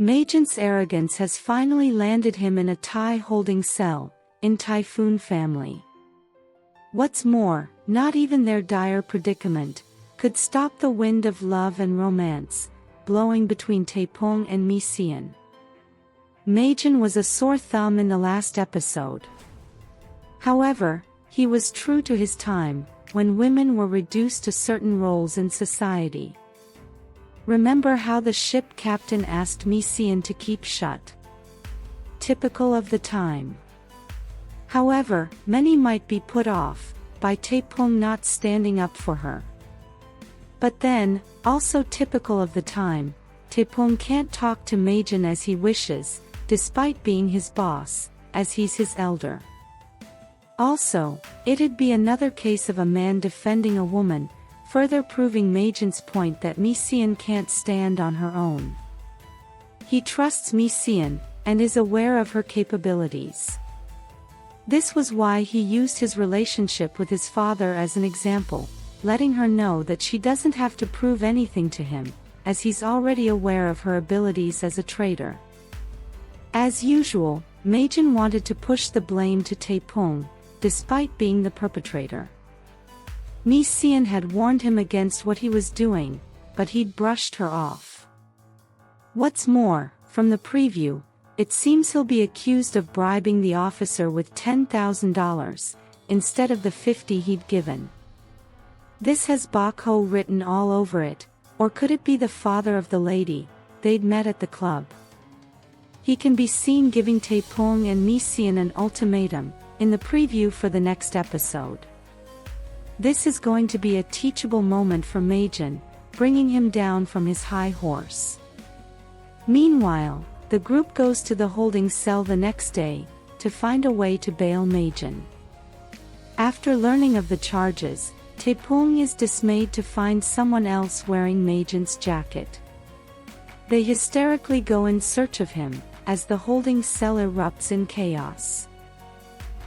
Magent's arrogance has finally landed him in a tie-holding cell, in Typhoon family. What's more, not even their dire predicament could stop the wind of love and romance, blowing between TaePoong and MiSeon. Magent was a sore thumb in the last episode. However, he was true to his time, when women were reduced to certain roles in society. Remember how the ship captain asked MiSeon to keep shut? Typical of the time. However, many might be put off by TaePoong not standing up for her. But then, also typical of the time, TaePoong can't talk to Magent as he wishes, despite being his boss, as he's his elder. Also, it'd be another case of a man defending a woman, further proving Magent's point that MiSeon can't stand on her own. He trusts MiSeon, and is aware of her capabilities. This was why he used his relationship with his father as an example, letting her know that she doesn't have to prove anything to him, as he's already aware of her abilities as a trader. As usual, Magent wanted to push the blame to TaePoong, despite being the perpetrator. MiSeon had warned him against what he was doing, but he'd brushed her off. What's more, from the preview, it seems he'll be accused of bribing the officer with $10,000, instead of the $50,000 he'd given. This has Bok Ho written all over it, or could it be the father of the lady they'd met at the club? He can be seen giving TaePoong and MiSeon an ultimatum, in the preview for the next episode. This is going to be a teachable moment for Magent, bringing him down from his high horse. Meanwhile, the group goes to the holding cell the next day, to find a way to bail Magent. After learning of the charges, TaePoong is dismayed to find someone else wearing Magent's jacket. They hysterically go in search of him, as the holding cell erupts in chaos.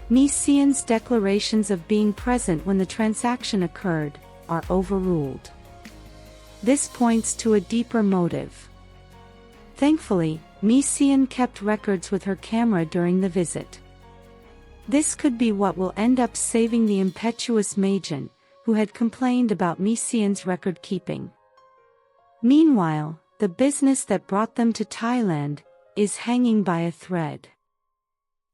MiSeon's declarations of being present when the transaction occurred are overruled. This points to a deeper motive. Thankfully, MiSeon kept records with her camera during the visit. This could be what will end up saving the impetuous Magent, who had complained about MiSeon's record keeping. Meanwhile, the business that brought them to Thailand is hanging by a thread.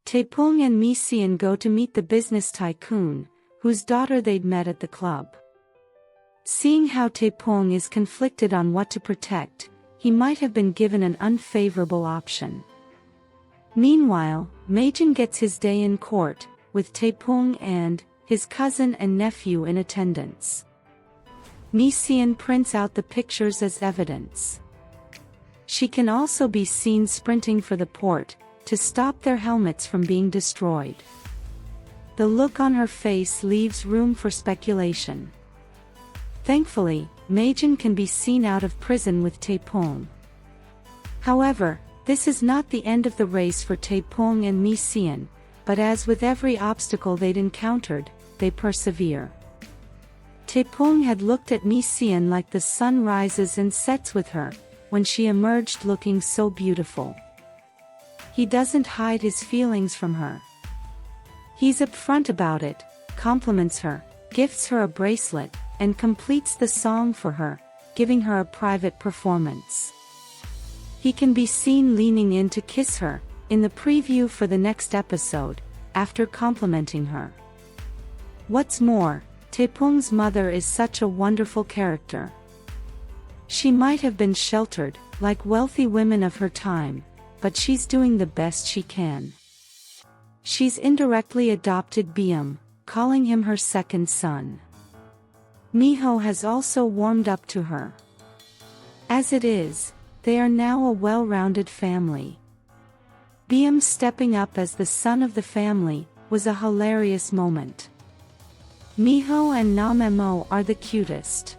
TaePoong and MiSeon go to meet the business tycoon, whose daughter they'd met at the club. Seeing how TaePoong is conflicted on what to protect, he might have been given an unfavorable option. Meanwhile, Magent gets his day in court, with TaePoong and his cousin and nephew in attendance. MiSeon prints out the pictures as evidence. She can also be seen sprinting for the port, to stop their helmets from being destroyed. The look on her face leaves room for speculation. Thankfully, Magent can be seen out of prison with TaePoong. However, this is not the end of the race for TaePoong and MiSeon, but as with every obstacle they'd encountered, they persevere. TaePoong had looked at MiSeon like the sun rises and sets with her, when she emerged looking so beautiful. He doesn't hide his feelings from her. He's upfront about it, compliments her, gifts her a bracelet, and completes the song for her, giving her a private performance. He can be seen leaning in to kiss her, in the preview for the next episode, after complimenting her. What's more, TaePoong's mother is such a wonderful character. She might have been sheltered, like wealthy women of her time, but she's doing the best she can. She's indirectly adopted Byum, calling him her second son. Miho has also warmed up to her. As it is, they are now a well-rounded family. Byum stepping up as the son of the family was a hilarious moment. Miho and Namemo are the cutest.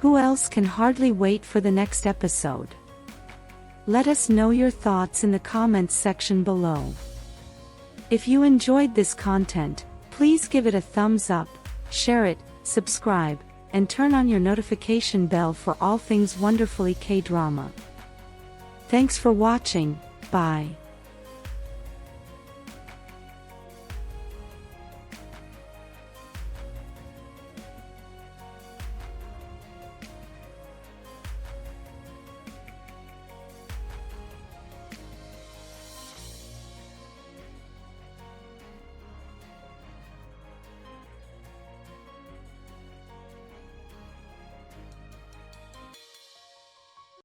Who else can hardly wait for the next episode? Let us know your thoughts in the comments section below. If you enjoyed this content, please give it a thumbs up, share it, subscribe, and turn on your notification bell for all things wonderfully K-drama. Thanks for watching, bye.